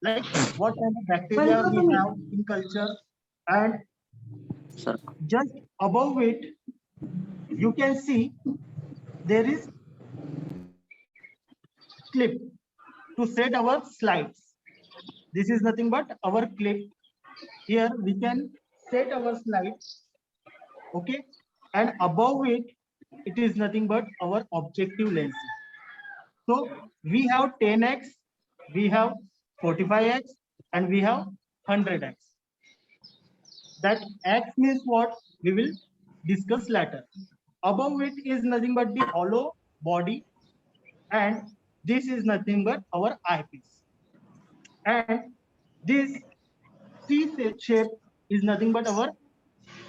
like what kind of bacteria we have in culture, and just above it you can see there is clip to set our slides. This is nothing but our clip. Here we can set our slides, okay, and above it it is nothing but our objective lens. So we have 10x, we have 45x, and we have 100x. That x means what we will discuss later. Above it is nothing but the hollow body, and this is nothing but our eyepiece. And this C shape is nothing but our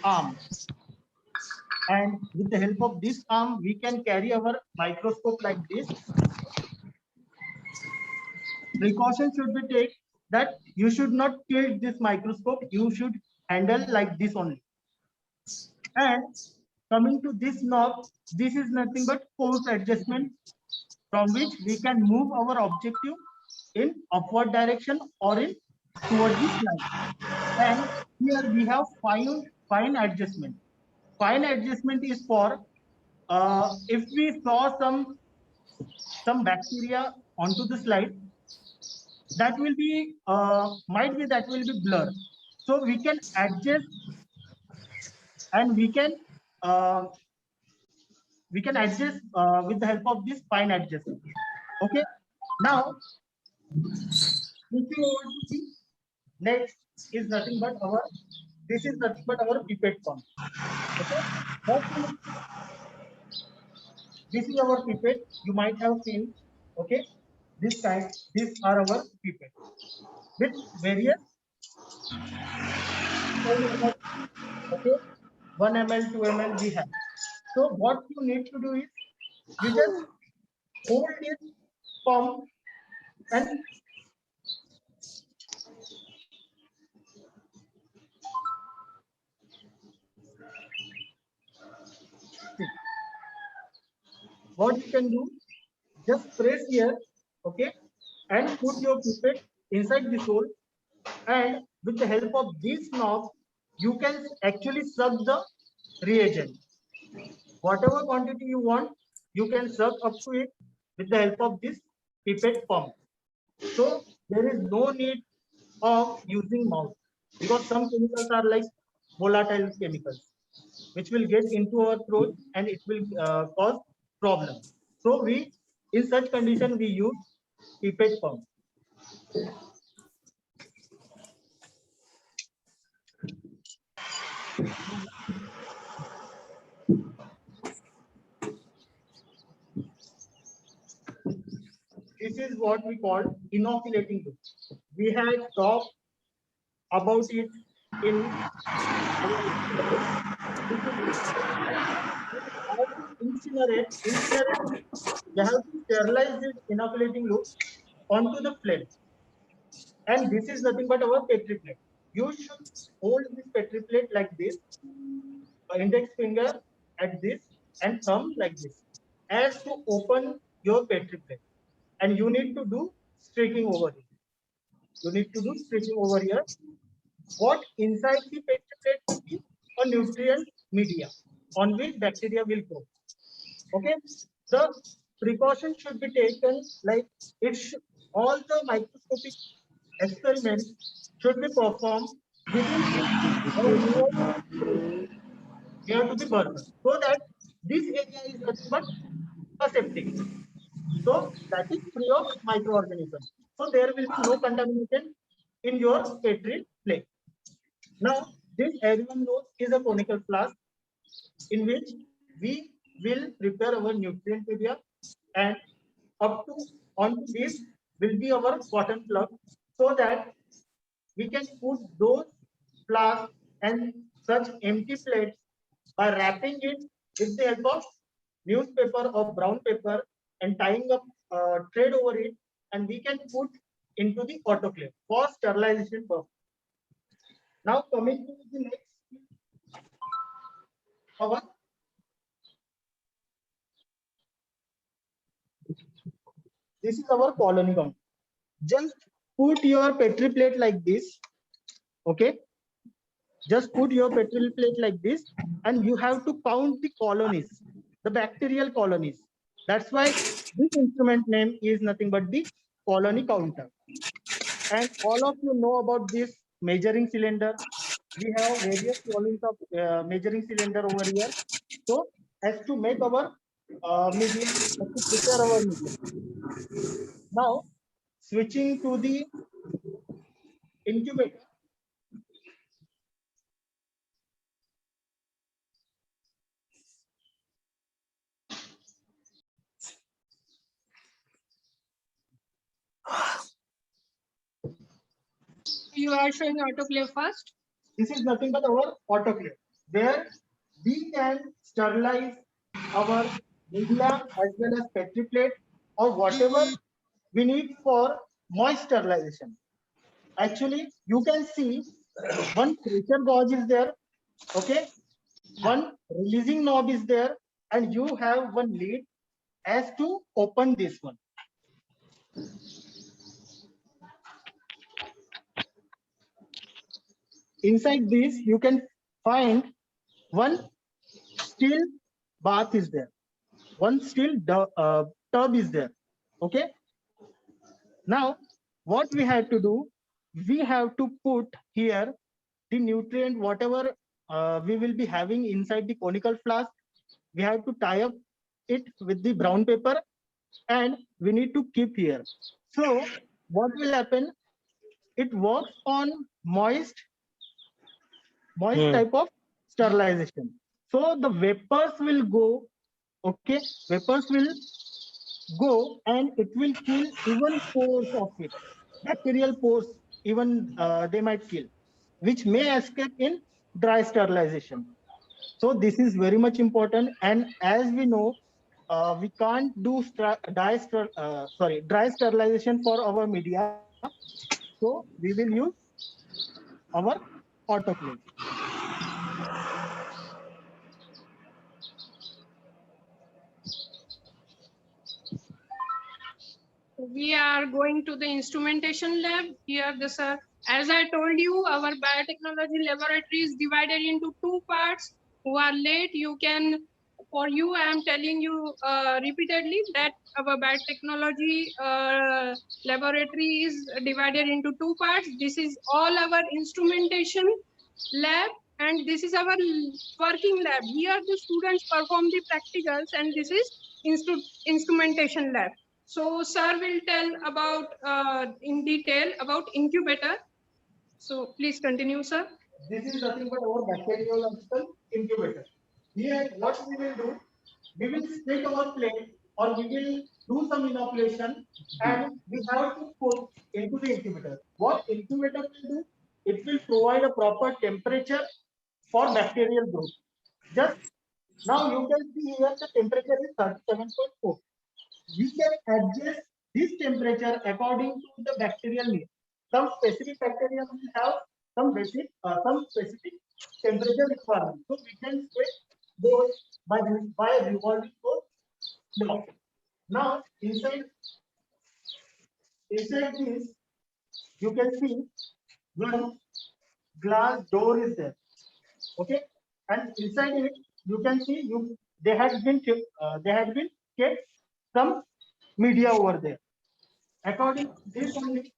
arm. And with the help of this arm, we can carry our microscope like this. Precaution should be taken that you should not tilt this microscope. You should handle like this only. And coming to this knob, this is nothing but force adjustment from which we can move our objective in upward direction or in towards this line. And here we have fine adjustment. Fine adjustment is for if we saw some bacteria onto the slide, that will be might be that will be blur. So we can adjust and uh, we can adjust with the help of this fine adjustment. Okay. Now moving over to the next is nothing but our this is nothing but our pipette pump. Okay. This is our pipette. You might have seen. Okay. This kind. These are our pipette with various. Okay. 1 ml, 2 ml we have. So what you need to do is you just hold this pump and what you can do, just press here, okay, and put your pipette inside this hole, and with the help of this knob, you can actually suck the reagent. Whatever quantity you want, you can suck up to it with the help of this pipette pump. So there is no need of using mouth because some chemicals are like volatile chemicals which will get into our throat and it will cause problem. So we, in such condition, we use pipette pump. This is what we call inoculating loop. We had talked about it in incinerate. You have to sterilize this inoculating loop onto the plate. And this is nothing but our petri plate. You should hold this petri plate like this, index finger at this, and thumb like this, as to open your petri plate. And you need to do streaking over here. You need to do streaking over here. What inside the petri plate will be a nutrient media on which bacteria will grow. Okay, the precaution should be taken like all the microscopic experiments should be performed within near to the burner, so that this area is nothing but aseptic. So that is free of microorganisms. So there will be no contamination in your petri plate. Now, this everyone knows is a conical flask in which we will prepare our nutrient media, and up to onto this will be our cotton plug, so that we can put those flasks and such empty plates by wrapping it with the help of newspaper or brown paper and tying up thread over it, and we can put into the autoclave for sterilization purpose. Now coming to the next, our this is our colony count. Just put your Petri plate like this. Okay, just put your Petri plate like this, and you have to count the colonies, the bacterial colonies. That's why this instrument name is nothing but the colony counter. And all of you know about this measuring cylinder. We have various volumes of measuring cylinder over here. So as to make our medium, as to prepare our medium. Now switching to the incubator. You are showing autoclave first. This is nothing but our autoclave, where we can sterilize our media as well as Petri plate or whatever we need for moist sterilization. Actually, you can see one pressure gauge is there, okay? One releasing knob is there, and you have one lid as to open this one. Inside this, you can find one steel bath is there, one steel tub is there, okay? Now, what we have to do, we have to put here the nutrient, whatever we will be having inside the conical flask. We have to tie up it with the brown paper, and we need to keep here. So what will happen? It works on moist type of sterilization. So the vapors will go, okay, vapors will go, and it will kill even pores of it, bacterial pores, even they might kill, which may escape in dry sterilization. So this is very much important. And as we know, we can't do dry sterilization for our media. So we will use our autoclave. We are going to the instrumentation lab. Here, as I told you, our biotechnology laboratory is divided into two parts. Who are late, you can, for you, I am telling you repeatedly that our biotechnology laboratory is divided into two parts. This is all our instrumentation lab, and this is our working lab. Here, the students perform the practicals, and this is instrumentation lab. So sir will tell about in detail about incubator. So please continue, sir. This is nothing but our bacteriological incubator. Here, what we will do, we will split our plate, or we will do some inoculation, and we have to put into the incubator. What incubator will do? It will provide a proper temperature for bacterial growth. Just now you can see here the temperature is 37.4. We can adjust this temperature according to the bacterial need. Some specific bacteria will have some specific temperature requirement. So we can set those by revolving those blocks. Now inside this you can see one glass door is there. Okay, and inside it you can see they had been kept some media over there. According to this only,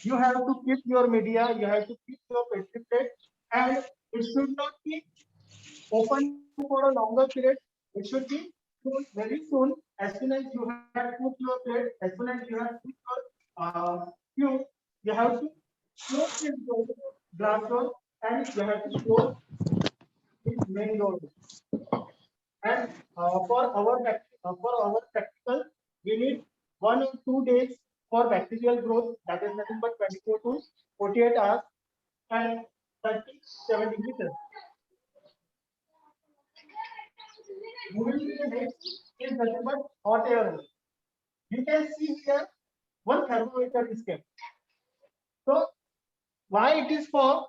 you have to keep your media, you have to keep your Petri plate, and it should not be open for a longer period. It should be soon, very soon. As soon as you have put your plate, as soon as you have put your tube, you have to close this door, glass door, and you have to close this main door. And for our practical, we need 1 or 2 days for bacterial growth. That is nothing but 24 to 48 hours and 37 degrees Celsius. Moving to the next is nothing but hot air. You can see here one thermometer is kept. So why it is for?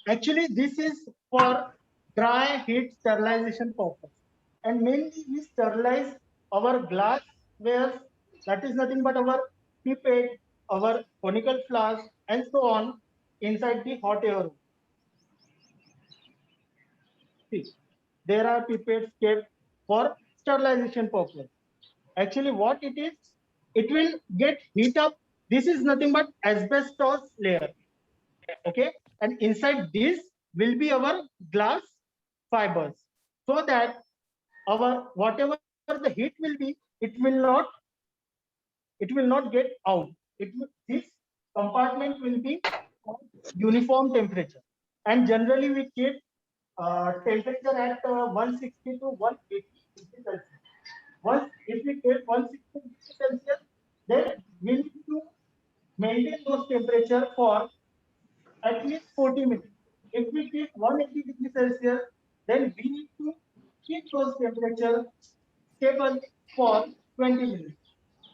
Actually, this is for dry heat sterilization purpose. And mainly we sterilize our glassware, that is nothing but our pipette, our conical flask, and so on inside the hot air room. See, there are pipettes kept for sterilization purpose. Actually, what it is, it will get heat up. This is nothing but asbestos layer. Okay, and inside this will be our glass fibers, so that our whatever the heat will be, it will not get out. This compartment will be of uniform temperature, and generally we keep temperature at 160 to 180 degrees Celsius. Once if we get 160 degrees Celsius, then we need to maintain those temperature for at least 40 minutes. If we keep 180 degrees Celsius, then we need to keep those temperature stable for 20 minutes.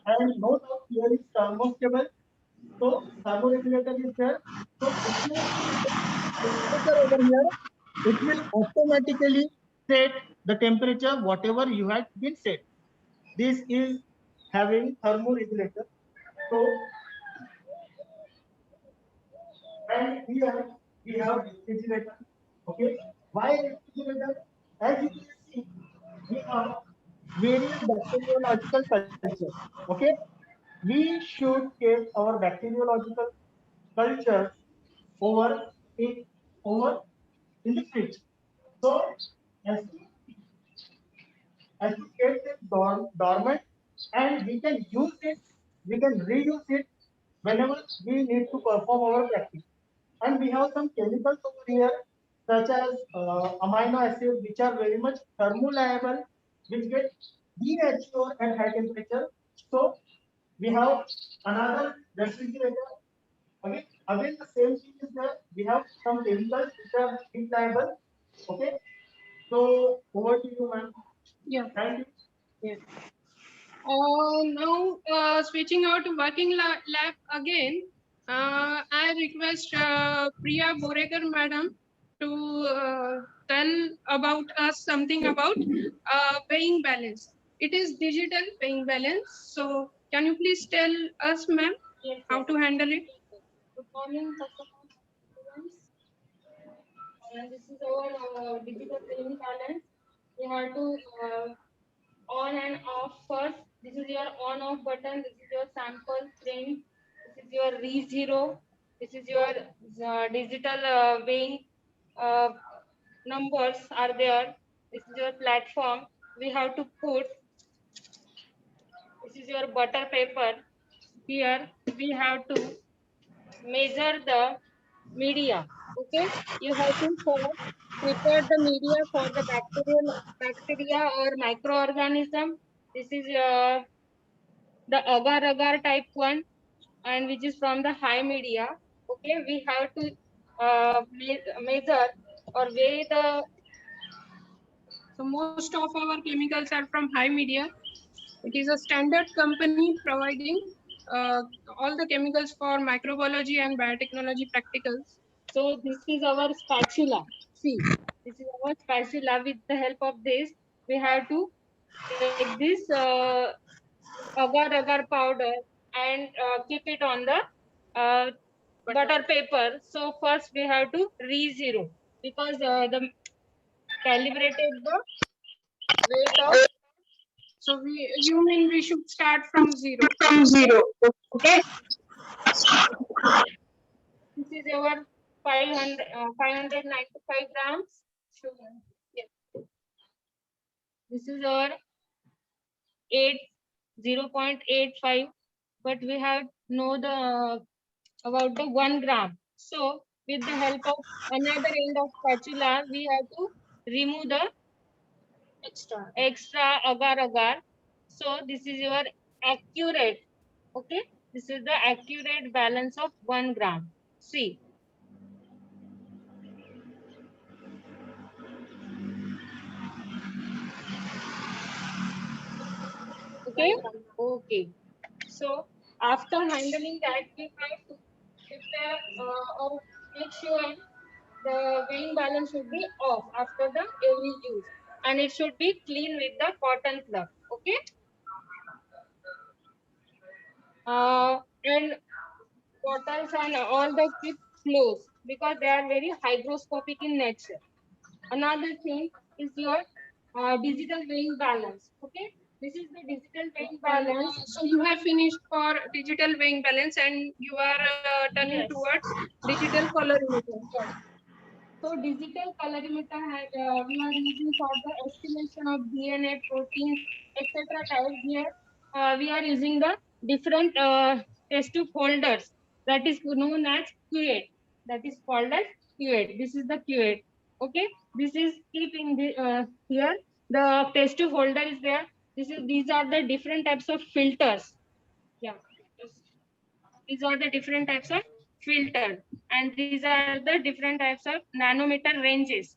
And note of here is thermostable. So thermoregulator is there. So if you temperature over here, it will automatically set the temperature whatever you had been set. This is having thermoregulator. So and here we have refrigerator. Okay, why refrigerator? As you can see, we have various bacteriological cultures. Okay, we should keep our bacteriological cultures over in over in the fridge. So as to as to keep it dormant, and we can use it, we can reuse it whenever we need to perform our practice. And we have some chemicals over here, such as amino acids, which are very much thermoliable, which get denatured at high temperature. So we have another refrigerator. Again, the same thing is there. We have some chemicals which are heat liable. Okay, so over to you, ma'am. Yeah. Thank you. Yeah. Now, switching out to working lab again, I request Priya Borekar madam to tell about us something about paying balance. It is digital paying balance. So, can you please tell us, ma'am, Yes, how yes. to handle it? Good morning, customers, students. And this is our digital paying balance. We have to on and off first. This is your on off button. This is your sample print. This is your re-zero. This is your digital weighing uh, numbers are there. This is your platform. We have to put, this is your butter paper. Here we have to measure the media. Okay, you have to first prepare the media for the bacteria or microorganism. This is the agar agar type one, and which is from the high media. Okay, we have to measure or weigh the. So, most of our chemicals are from high media. It is a standard company providing all the chemicals for microbiology and biotechnology practicals. So this is our spatula. See, this is our spatula. With the help of this, we have to take this agar agar powder and keep it on the uh, butter paper. So first we have to re-zero, because the calibrated the weight of. So, you mean we should start from zero? From zero. Okay. This is our 595 grams. Yes. This is our 0.85, but we have know the about the 1 gram. So with the help of another end of spatula, we have to remove the extra agar agar. So this is your accurate. Okay, this is the accurate balance of 1 gram. See. Okay. Okay. So after handling that, we have to prepare or make sure the weighing balance should be off after the every use, and it should be clean with the cotton plug. Okay. And bottles and all the with flows because they are very hygroscopic in nature. Another thing is your digital weighing balance. Okay, this is the digital weighing balance. So you have finished for digital weighing balance and you are turning Yes. towards digital colorimeter. Yes. So digital colorimeter we are using for the estimation of DNA, proteins, etc. types. Here we are using the different test tube holders that is known as Q8. That is called as Q8. This is the Q8. Okay. This is keeping the here the test tube holder is there. These are the different types of filters. Yeah. These are the different types of filter, and these are the different types of nanometer ranges.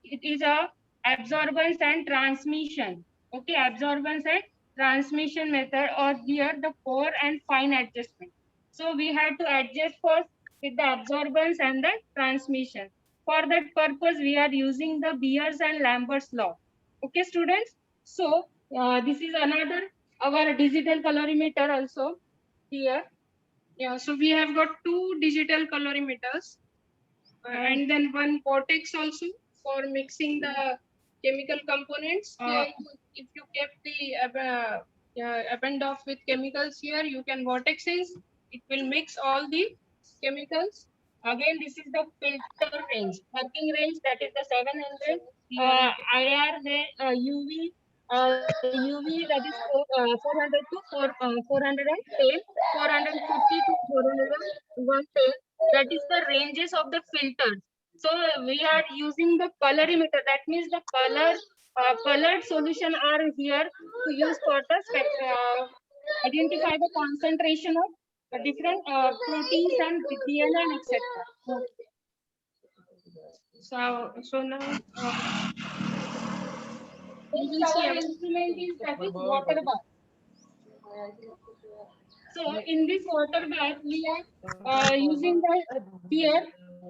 It is a absorbance and transmission. Okay, absorbance and transmission method, or here the core and fine adjustment. So we have to adjust first with the absorbance and the transmission. For that purpose, we are using the Beer's and Lambert's law. Okay, students. So this is another our digital colorimeter also here. Yeah, so we have got two digital colorimeters and then one vortex also for mixing the chemical components. Here, if you kept the append off with chemicals here, you can vortexes. It will mix all the chemicals. Again, this is the filter range, working range, that is the 700 IR UV, UV that is 400 to 410, 450 to 410. That is the ranges of the filters. So we are using the colorimeter. That means the colored solution are here to use for the identify the concentration of different proteins and DNA and etc. So now we will Next, see our about instrument is that is water bath. So in this water bath, we are using the here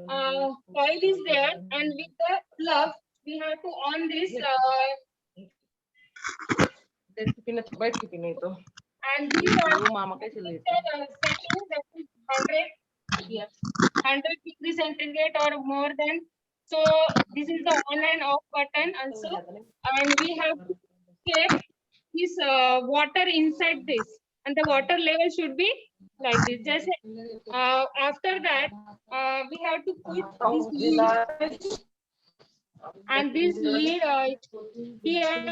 coil is there, and with the plug we have to on this and these are setting that is 100 here, 100 degree centigrade or more than. So this is the on and off button also, and we have to keep this water inside this, and the water level should be like this. Just after that, we have to put this lid, and this lid here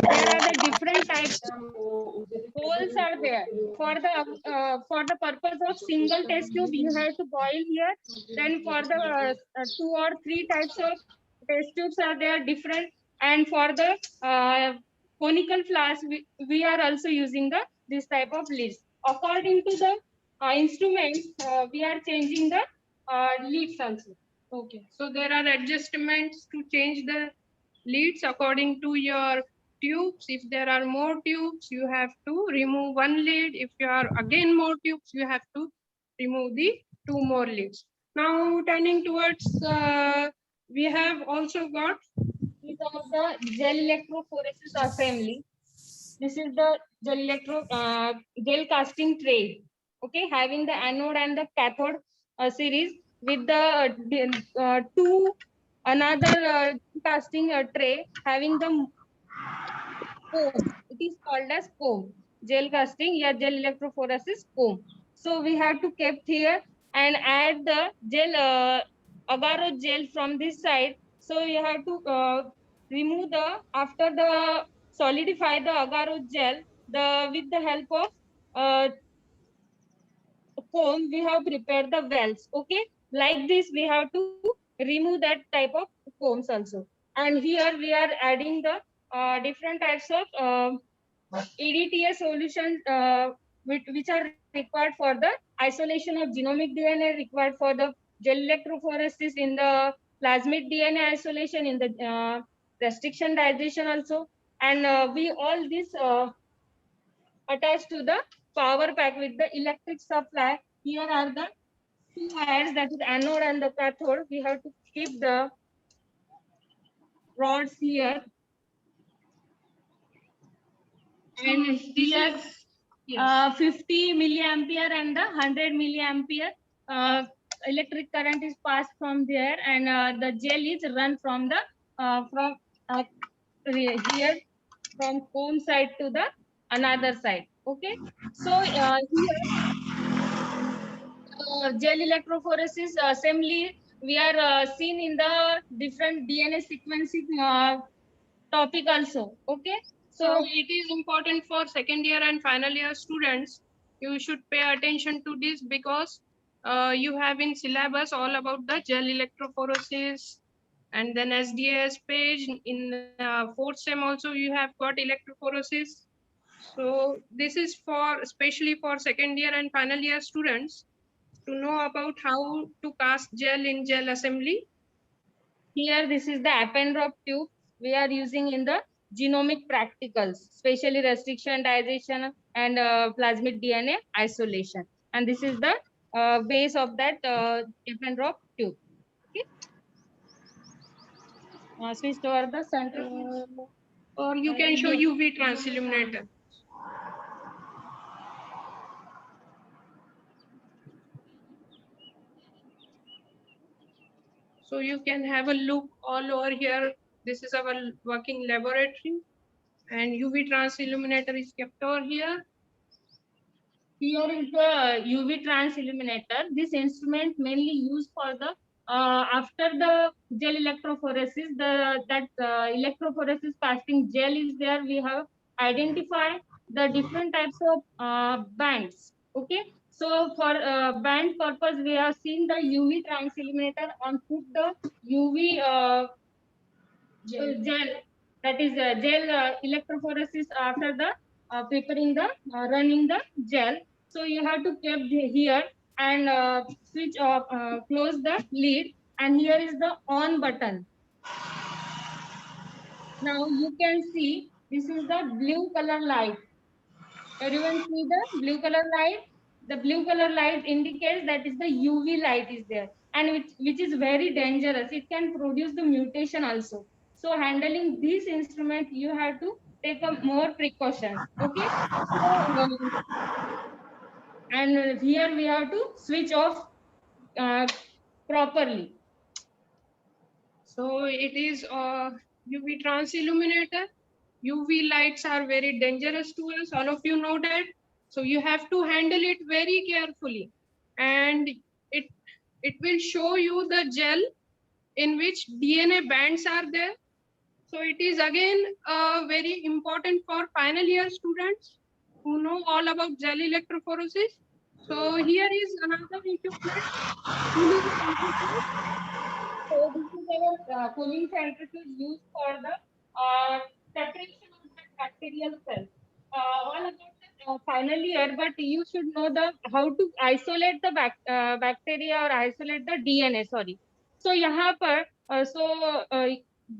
there are the different types holes are there for the purpose of single test tube. You have to boil here. Then for the two or three types of test tubes are there different, and for the conical flask we are also using the this type of lids. According to the instruments, we are changing the lids also. okay. So there are adjustments to change the leads according to your tubes. If there are more tubes, you have to remove one lead. If you are again more tubes, you have to remove the two more leads. Now turning towards, we have also got These are the gel electrophoresis assembly. This is the gel casting tray. Okay, having the anode and the cathode series with the two another casting tray having the comb. It is called as comb. Gel casting, yeah, gel electrophoresis comb. So we have to keep here and add the gel agar gel from this side. So you have to remove the after the solidify the agar gel the with the help of comb we have prepared the wells. Okay, like this we have to remove that type of combs also. And here we are adding the different types of EDTA solutions which are required for the isolation of genomic DNA, required for the gel electrophoresis in the plasmid DNA isolation, in the restriction digestion also. And we all this attached to the power pack with the electric supply. Here are the two wires, that is anode and the cathode. We have to keep the rods here. And here Yes. 50 milliampere and the 100 milliampere electric current is passed from there, and the gel is run from the from here from comb side to the another side. Okay, so here gel electrophoresis assembly we are seen in the different DNA sequencing topic also. Okay, So so it is important for second year and final year students. You should pay attention to this because you have in syllabus all about the gel electrophoresis, and then SDAS page in fourth sem also you have got electrophoresis. So this is for especially for second year and final year students to know about how to cast gel in gel assembly. here this is the appendrop tube we are using in the genomic practicals, especially restriction, digestion, and plasmid DNA isolation. And this is the base of that appendrop tube. Okay, switch toward the centrifuge. Or you can show UV transilluminator. So you can have a look all over here. This is our working laboratory, and UV transilluminator is kept over here. Here is the UV trans illuminator. This instrument mainly used for the after the gel electrophoresis, that electrophoresis casting gel is there. We have identified the different types of bands. Okay, so for band purpose, we have seen the UV trans illuminator on put the UV gel, that is gel electrophoresis after the preparing the running the gel. So you have to keep here and switch off, close the lid, and here is the on button. Now you can see this is the blue color light. Everyone see the blue color light? The blue color light indicates that is the UV light is there, and which is very dangerous. It can produce the mutation also. So handling this instrument, you have to take a more precautions. Okay. So and here we have to switch off uh, properly. So it is a UV transilluminator. UV lights are very dangerous to us. All of you know that. So you have to handle it very carefully, and it it will show you the gel in which DNA bands are there. So it is again very important for final year students who know all about gel electrophoresis. So here is another equipment, cooling centrifuge. So this is our cooling centrifuge used for the separation of the bacterial cells. All about the final year, but you should know the how to isolate the bacteria or isolate the DNA. Sorry. So यहाँ पर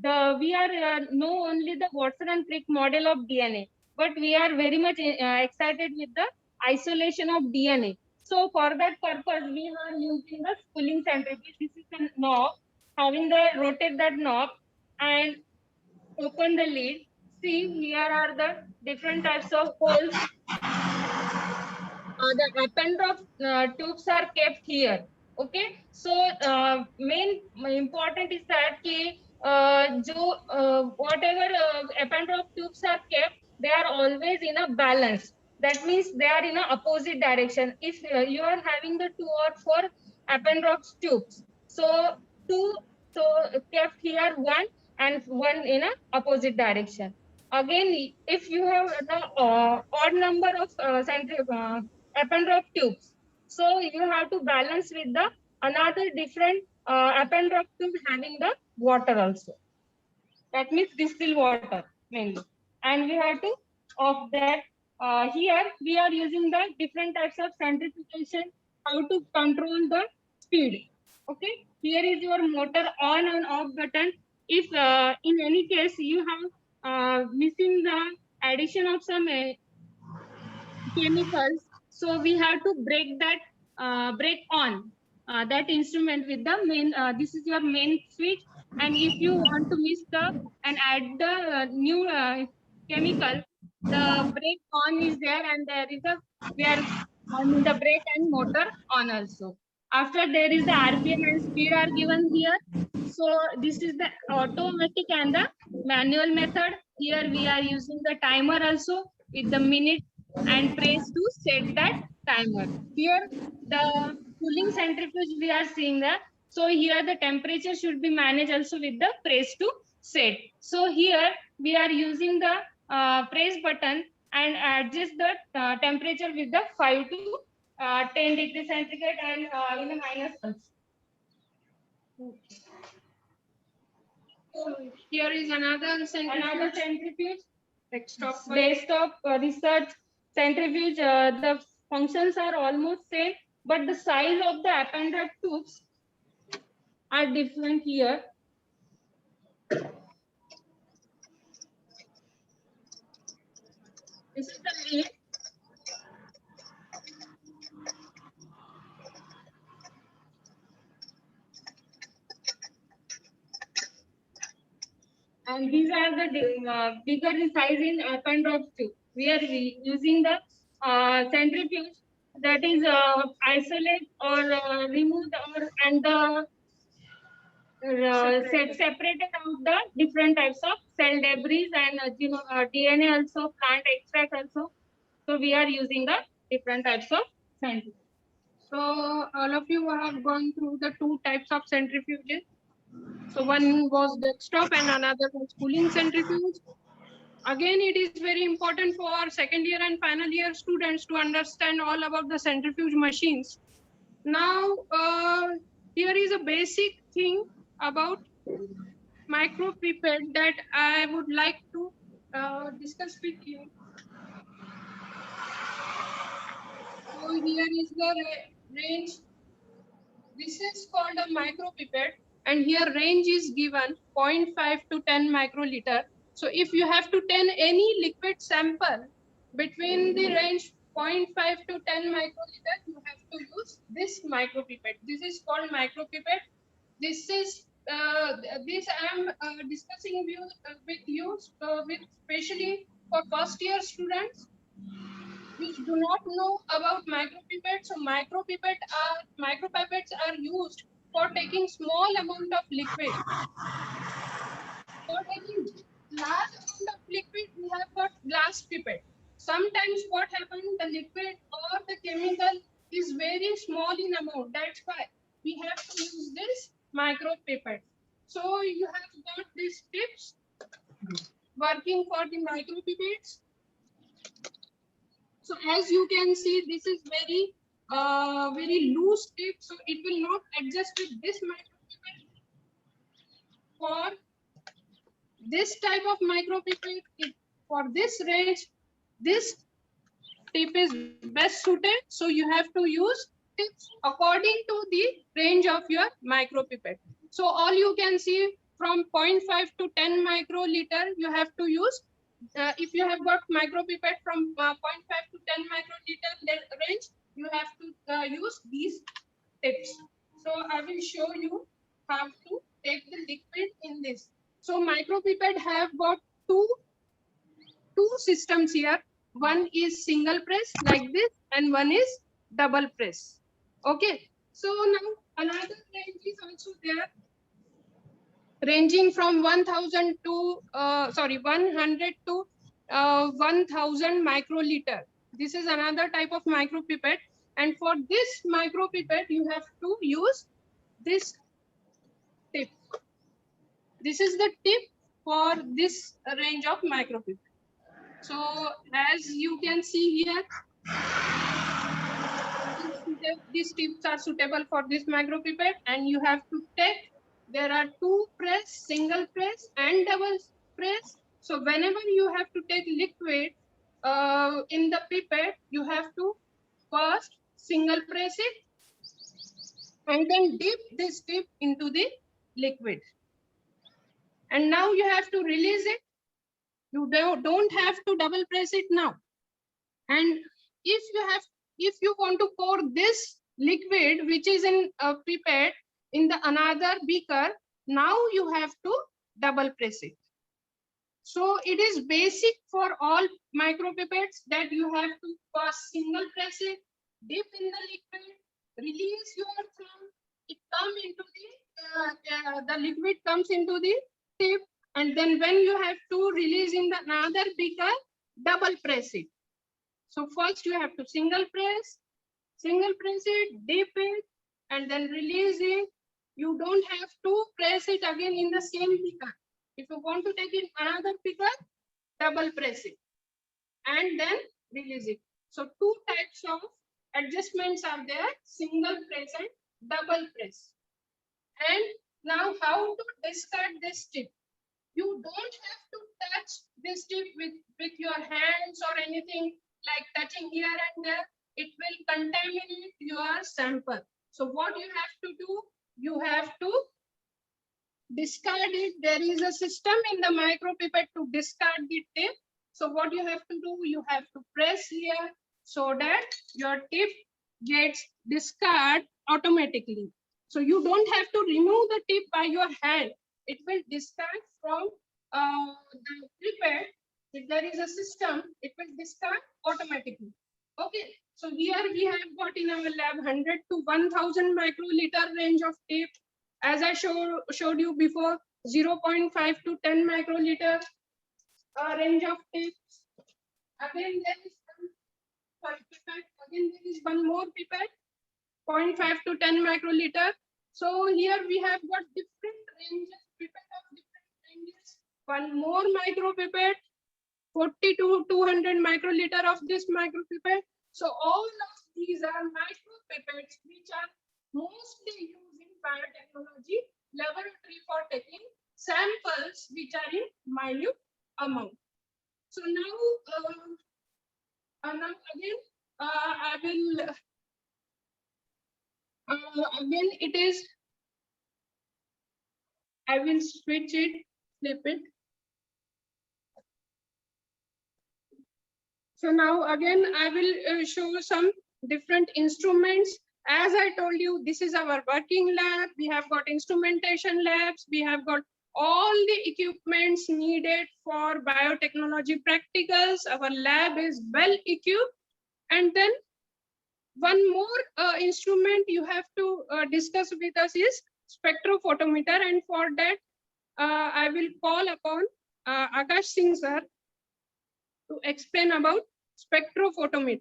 the we are know only the Watson and Crick model of DNA, but we are very much excited with the isolation of DNA. So for that purpose, we are using the cooling centrifuge. This is a knob, having the rotate that knob and open the lid. See, here are the different types of holes. The appendrop tubes are kept here. Okay, so main important is that whatever appendrop tubes are kept, they are always in a balance. That means they are in a opposite direction. If you are having the 2 or 4 appendrop tubes, so two so kept here, one and one in a opposite direction. Again, if you have the odd number of appendrop tubes, so you have to balance with the another different appendrop tube having the water also. That means distilled water mainly, and we have to of that. Here we are using the different types of centrifugation, how to control the speed. Okay, here is your motor on and off button. If in any case you have missing the addition of some chemicals, so we have to break that break on that instrument with the main this is your main switch. And if you want to miss the and add the new chemical, the brake on is there, and there is a we are on the brake and motor on also. After there is the RPM and speed are given here. So this is the automatic and the manual method. Here we are using the timer also with the minute and press to set that timer. Here the cooling centrifuge we are seeing that. So here the temperature should be managed also with the press to set. So here we are using the press button and adjust the temperature with the 5 to 10 degrees centigrade and in a minus also. So here is another Another centrifuge. centrifuge, Desktop. desktop research centrifuge. The functions are almost same, but the size of the appended tubes are different here. This is the lid. And these are the bigger size in appended tube. We are using the centrifuge that is isolate or removed or and the separated out the different types of cell debris and DNA also, plant extract also. So we are using the different types of centrifuge. So all of you have gone through the two types of centrifuges. So one was desktop and another was cooling centrifuge. Again, it is very important for our second year and final year students to understand all about the centrifuge machines. Now, here is a basic thing about micropipette that I would like to discuss with you. So here is the range. This is called a micropipette, and here range is given 0.5 to 10 microliter. So if you have to take any liquid sample between the range 0.5 to 10 microliter, you have to use this micropipette. This is called micropipette. This is this I am discussing with you with especially for first year students which do not know about micropipettes. So micropipettes are used for taking small amount of liquid. For taking large amount of liquid, we have got glass pipette. Sometimes what happens, the liquid or the chemical is very small in amount. That's why we have to use this micropipette. So you have got these tips working for the micropipettes. So as you can see, this is very loose tip, so it will not adjust with this micropipette. For this type of micropipette, for this range, this tip is best suited. So you have to use tips according to the range of your micropipette. So all you can see from 0.5 to 10 microliter, you have to use. If you have got micropipette from 0.5 to 10 microliter range, you have to use these tips. So I will show you how to take the liquid in this. So micropipette have got two systems here. One is single press like this, and one is double press. Okay. So now another range is also there, ranging from 1,000 to 100 to 1,000 microliter. This is another type of micropipette, and for this micropipette you have to use this tip. This is the tip for this range of micropipette. So as you can see here, these tips are suitable for this micropipette, and you have to take. There are two press, single press and double press. So whenever you have to take liquid in the pipette, you have to first single press it and then dip this tip into the liquid. And now you have to release it. You don't have to double press it now. And if you want to pour this liquid which is in a pipette in the another beaker, now you have to double press it. So it is basic for all micropipettes that you have to first single press it, dip in the liquid, release your thumb, it come into the liquid comes into the tip, and then when you have to release in the another beaker, double press it. So first you have to single press it, dip it, and then release it. You don't have to press it again in the same beaker. If you want to take it another beaker, double press it and then release it. So two types of adjustments are there, single press and double press. And now how to discard this tip? You don't have to touch this tip with your hands or anything like touching here and there. It will contaminate your sample. So what you have to do, you have to discard it. There is a system in the micropipette to discard the tip. So what you have to do, you have to press here so that your tip gets discarded automatically. So you don't have to remove the tip by your hand. It will discard from the pipette. If there is a system, it will discard automatically. Okay, so here we have got in our lab 100 to 1000 microliter range of tip. As I showed you before, 0.5 to 10 microliter range of tips. Again, there is pipette. Again, there is one more pipette, 0.5 to 10 microliter. So here we have got different ranges, pipette of different ranges. One more micropipette, 40 to 200 microliter of this micropipette. So all of these are micropipettes which are mostly used in biotechnology laboratory for taking samples which are in minute amount. So now again I will again it is I will switch it, flip it. So now again, I will show some different instruments. As I told you, this is our working lab. We have got instrumentation labs. We have got all the equipments needed for biotechnology practicals. Our lab is well equipped. And then one more instrument you have to discuss with us is spectrophotometer. And for that, I will call upon Akash Singh sir to explain about spectrophotometer.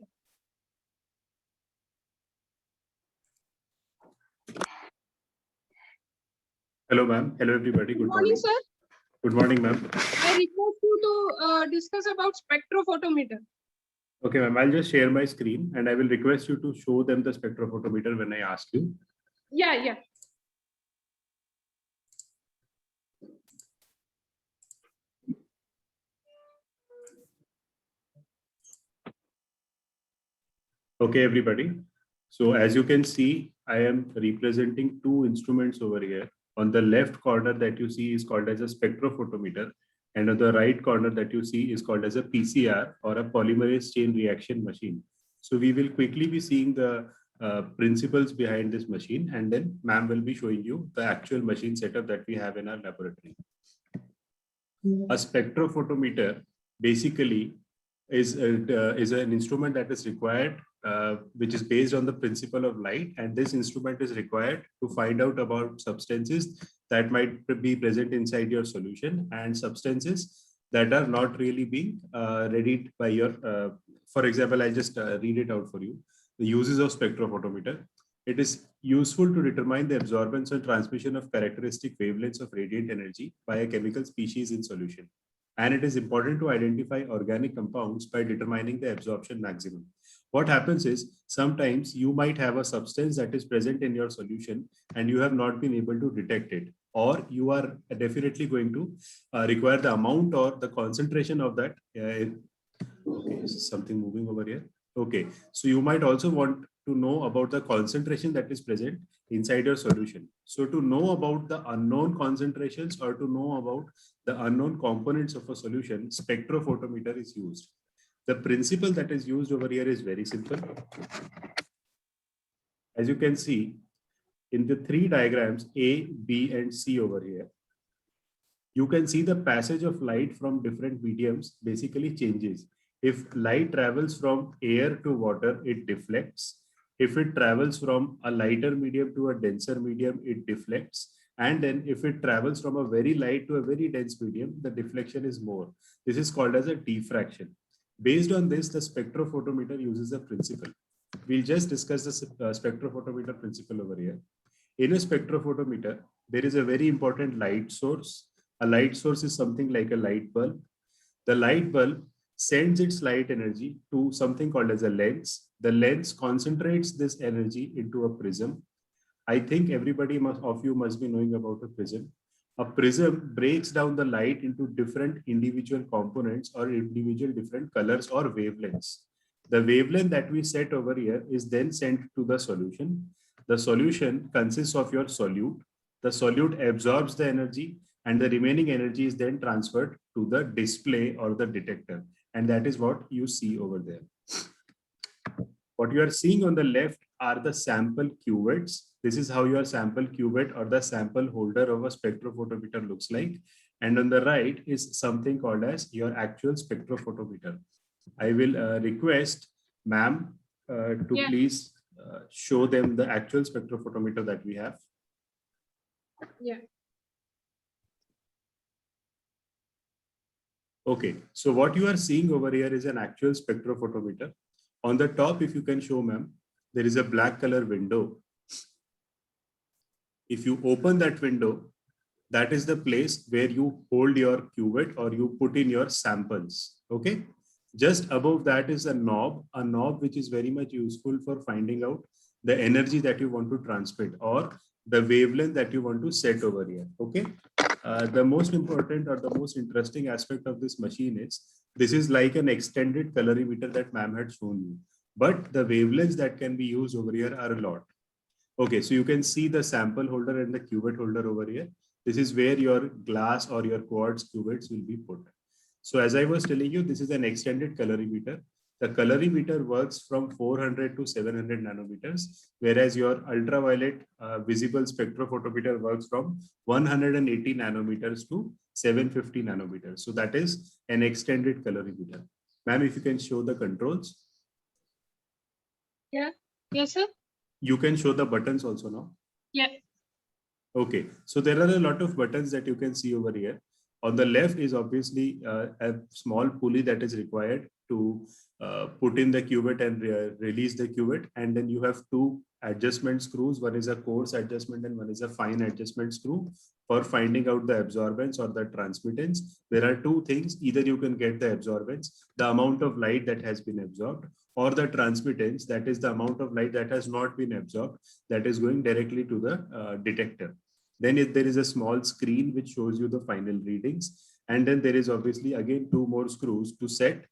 Hello, ma'am. Hello, everybody. Good morning, sir. Good morning, ma'am. I request you to discuss about spectrophotometer. Okay, ma'am. I'll just share my screen and I will request you to show them the spectrophotometer when I ask you. Yeah. Okay, everybody. So as you can see, I am representing two instruments over here. On the left corner that you see is called as a spectrophotometer, and on the right corner that you see is called as a PCR, or a polymerase chain reaction machine. So we will quickly be seeing the principles behind this machine, and then ma'am will be showing you the actual machine setup that we have in our laboratory. A spectrophotometer basically is an instrument that is required, which is based on the principle of light, and this instrument is required to find out about substances that might be present inside your solution and substances that are not really being readied by your, for example, I just read it out for you. The uses of spectrophotometer. It is useful to determine the absorbance and transmission of characteristic wavelengths of radiant energy by a chemical species in solution. And it is important to identify organic compounds by determining the absorption maximum. What happens is sometimes you might have a substance that is present in your solution and you have not been able to detect it, or you are definitely going to require the amount or the concentration of that. Okay, is something moving over here? Okay, so you might also want to know about the concentration that is present inside your solution. So to know about the unknown concentrations or to know about the unknown components of a solution, spectrophotometer is used. The principle that is used over here is very simple. As you can see in the three diagrams A, B, and C over here, you can see the passage of light from different mediums basically changes. If light travels from air to water, it deflects. If it travels from a lighter medium to a denser medium, it deflects. And then if it travels from a very light to a very dense medium, the deflection is more. This is called as a diffraction. Based on this, the spectrophotometer uses a principle. We'll just discuss the spectrophotometer principle over here. In a spectrophotometer, there is a very important light source. A light source is something like a light bulb. The light bulb sends its light energy to something called as a lens. The lens concentrates this energy into a prism. I think everybody of you must be knowing about a prism. A prism breaks down the light into different individual components or individual different colors or wavelengths. The wavelength that we set over here is then sent to the solution. The solution consists of your solute. The solute absorbs the energy and the remaining energy is then transferred to the display or the detector. And that is what you see over there. What you are seeing on the left are the sample cuvettes. This is how your sample cuvette or the sample holder of a spectrophotometer looks like. And on the right is something called as your actual spectrophotometer. I will request ma'am to please show them the actual spectrophotometer that we have. Yeah. Okay, so what you are seeing over here is an actual spectrophotometer. On the top, if you can show ma'am, there is a black color window. If you open that window, that is the place where you hold your cuvette or you put in your samples. Okay. Just above that is a knob which is very much useful for finding out the energy that you want to transmit or the wavelength that you want to set over here. Okay. The most important or the most interesting aspect of this machine is this is like an extended colorimeter that ma'am had shown you. But the wavelengths that can be used over here are a lot. Okay, so you can see the sample holder and the cuvette holder over here. This is where your glass or your quartz cuvettes will be put. So as I was telling you, this is an extended colorimeter. The colorimeter works from 400 to 700 nanometers, whereas your ultraviolet visible spectrophotometer works from 180 nanometers to 750 nanometers. So that is an extended colorimeter. Ma'am, if you can show the controls. Yeah. Yes, sir. You can show the buttons also now. Yeah. Okay, so there are a lot of buttons that you can see over here. On the left is obviously a small pulley that is required to put in the cuvette and release the cuvette. And then you have two adjustment screws. One is a coarse adjustment and one is a fine adjustment screw for finding out the absorbance or the transmittance. There are two things. Either you can get the absorbance, the amount of light that has been absorbed, or the transmittance, that is the amount of light that has not been absorbed, that is going directly to the detector. Then if there is a small screen which shows you the final readings. And then there is obviously again two more screws to set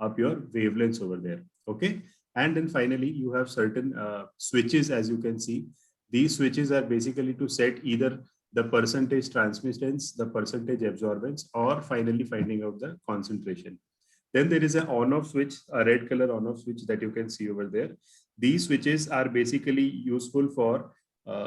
up your wavelengths over there. Okay. And then finally you have certain switches, as you can see. These switches are basically to set either the percentage transmittance, the percentage absorbance, or finally finding out the concentration. Then there is an on-off switch, a red color on-off switch that you can see over there. These switches are basically useful for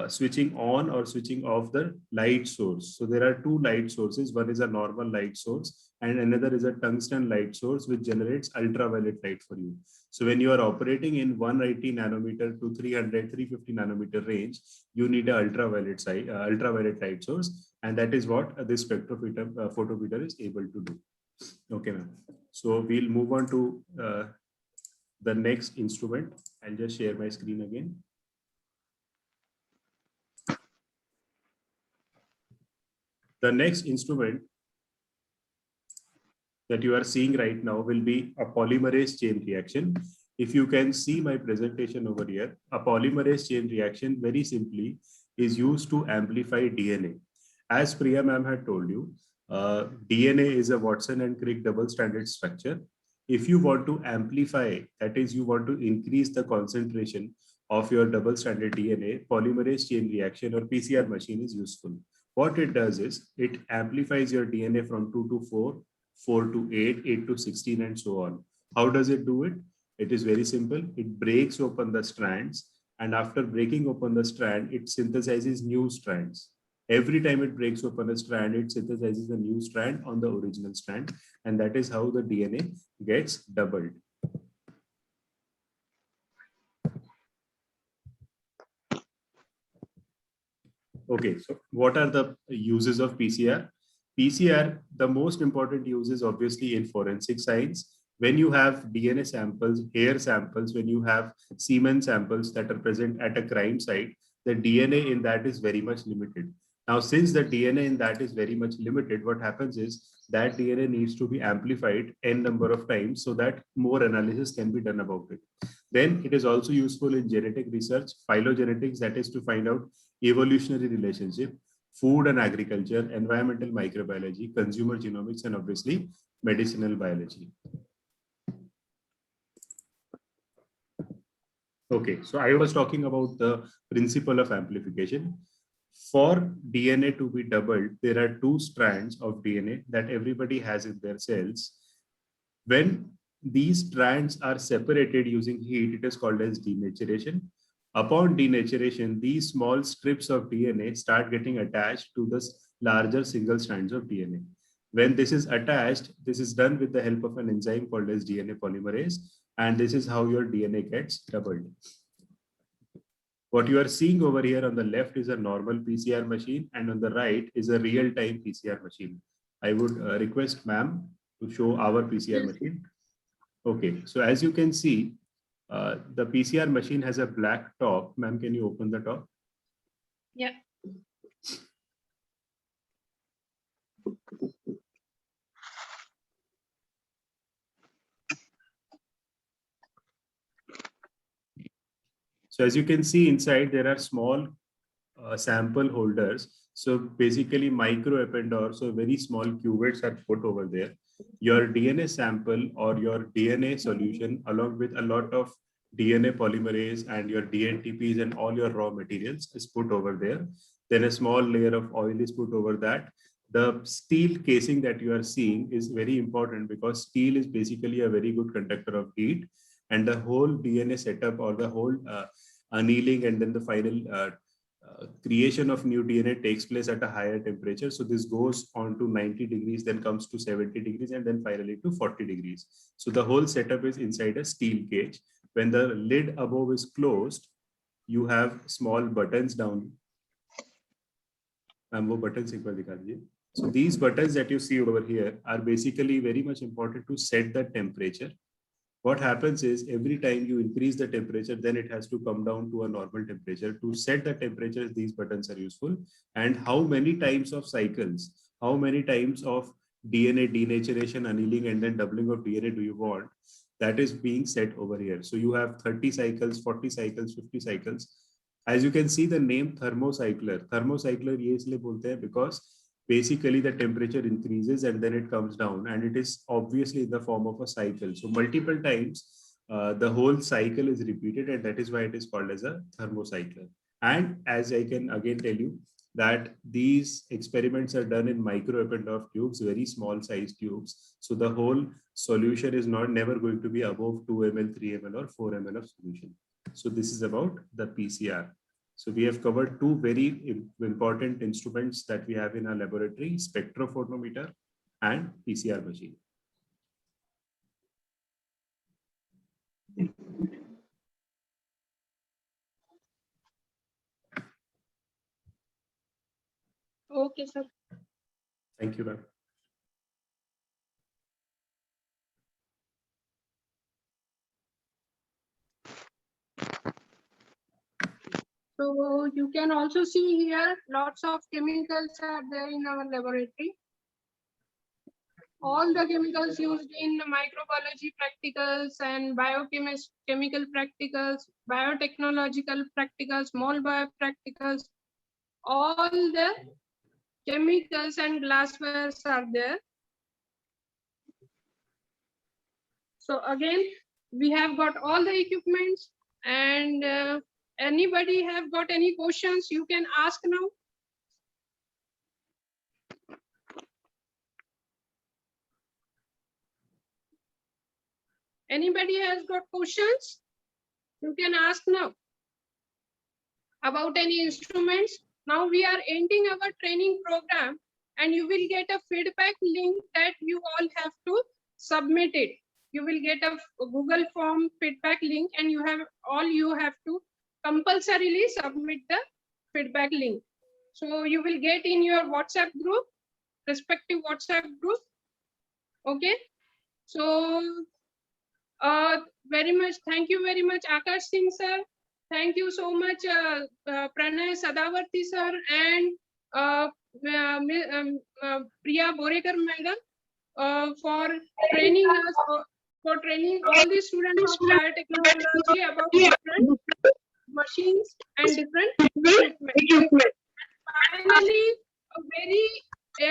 switching on or switching off the light source. So there are two light sources. One is a normal light source and another is a tungsten light source which generates ultraviolet light for you. So when you are operating in 180 nanometer to 300, 350 nanometer range, you need an ultraviolet light source. And that is what this spectrophotometer is able to do. Okay, ma'am. So we'll move on to the next instrument. I'll just share my screen again. The next instrument that you are seeing right now will be a polymerase chain reaction. If you can see my presentation over here, a polymerase chain reaction very simply is used to amplify DNA. As Priya ma'am had told you, DNA is a Watson and Crick double-stranded structure. If you want to amplify, that is, you want to increase the concentration of your double-stranded DNA, polymerase chain reaction or PCR machine is useful. What it does is it amplifies your DNA from 2 to 4, 4 to 8, 8 to 16, and so on. How does it do it? It is very simple. It breaks open the strands, and after breaking open the strand, it synthesizes new strands. Every time it breaks open a strand, it synthesizes a new strand on the original strand, and that is how the DNA gets doubled. Okay, so what are the uses of PCR? PCR, the most important use is obviously in forensic science. When you have DNA samples, hair samples, when you have semen samples that are present at a crime site, the DNA in that is very much limited. Now, since the DNA in that is very much limited, what happens is that DNA needs to be amplified n number of times so that more analysis can be done about it. Then it is also useful in genetic research, phylogenetics, that is to find out evolutionary relationship, food and agriculture, environmental microbiology, consumer genomics, and obviously medicinal biology. Okay, so I was talking about the principle of amplification. For DNA to be doubled, there are two strands of DNA that everybody has in their cells. When these strands are separated using heat, it is called as denaturation. Upon denaturation, these small strips of DNA start getting attached to the larger single strands of DNA. When this is attached, this is done with the help of an enzyme called as DNA polymerase, and this is how your DNA gets doubled. What you are seeing over here on the left is a normal PCR machine, and on the right is a real-time PCR machine. I would request ma'am to show our PCR machine. Okay, so as you can see, the PCR machine has a black top. Ma'am, can you open the top? Yeah. So as you can see inside, there are small sample holders. So basically micro appendor, so very small cuvettes are put over there. Your DNA sample or your DNA solution along with a lot of DNA polymerase and your DNTPs and all your raw materials is put over there. Then a small layer of oil is put over that. The steel casing that you are seeing is very important because steel is basically a very good conductor of heat, and the whole DNA setup or the whole annealing and then the final creation of new DNA takes place at a higher temperature. So this goes on to 90 degrees, then comes to 70 degrees, and then finally to 40 degrees. So the whole setup is inside a steel cage. When the lid above is closed, you have small buttons down. So these buttons that you see over here are basically very much important to set the temperature. What happens is every time you increase the temperature, then it has to come down to a normal temperature. To set the temperature, these buttons are useful. And how many times of cycles, how many times of DNA denaturation, annealing, and then doubling of DNA do you want? That is being set over here. So you have 30 cycles, 40 cycles, 50 cycles. As you can see the name thermocycler. Thermocycler ye isliye bolte hain because basically the temperature increases and then it comes down, and it is obviously in the form of a cycle. So multiple times the whole cycle is repeated, and that is why it is called as a thermocycler. And as I can again tell you that these experiments are done in micro Eppendorf tubes, very small size tubes. So the whole solution is not never going to be above 2 ml, 3 ml or 4 ml of solution. So this is about the PCR. So we have covered two very important instruments that we have in our laboratory, spectrophotometer and PCR machine. Okay, sir. Thank you, ma'am. So you can also see here lots of chemicals are there in our laboratory. All the chemicals used in microbiology practicals and biochemical practicals, biotechnological practicals, small bio practicals, all the chemicals and glasswares are there. So again, we have got all the equipments, and anybody have got any questions, you can ask now. Anybody has got questions? You can ask now about any instruments. Now we are ending our training program, and you will get a feedback link that you all have to submit it. You will get a Google form feedback link, and you have to compulsorily submit the feedback link. So you will get in your WhatsApp group, respective WhatsApp group. Okay. So very much, thank you very much, Akash Singh sir. Thank you so much, Pranay Sadavarti sir, and Priya Borekar madam, for training us, for training all the students of biotechnology about different machines and different equipment. Finally, I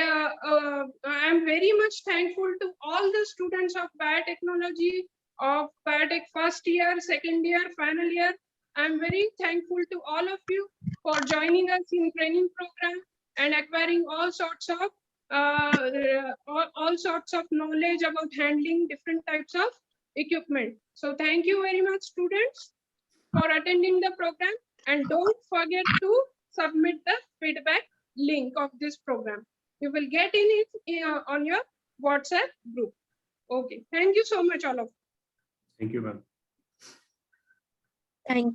am very much thankful to all the students of biotechnology, of biotech first year, second year, final year. I am very thankful to all of you for joining us in training program and acquiring all sorts of knowledge about handling different types of equipment. So thank you very much, students, for attending the program, and don't forget to submit the feedback link of this program. You will get in it on your WhatsApp group. Okay, thank you so much, all of you. Thank you, ma'am. Thank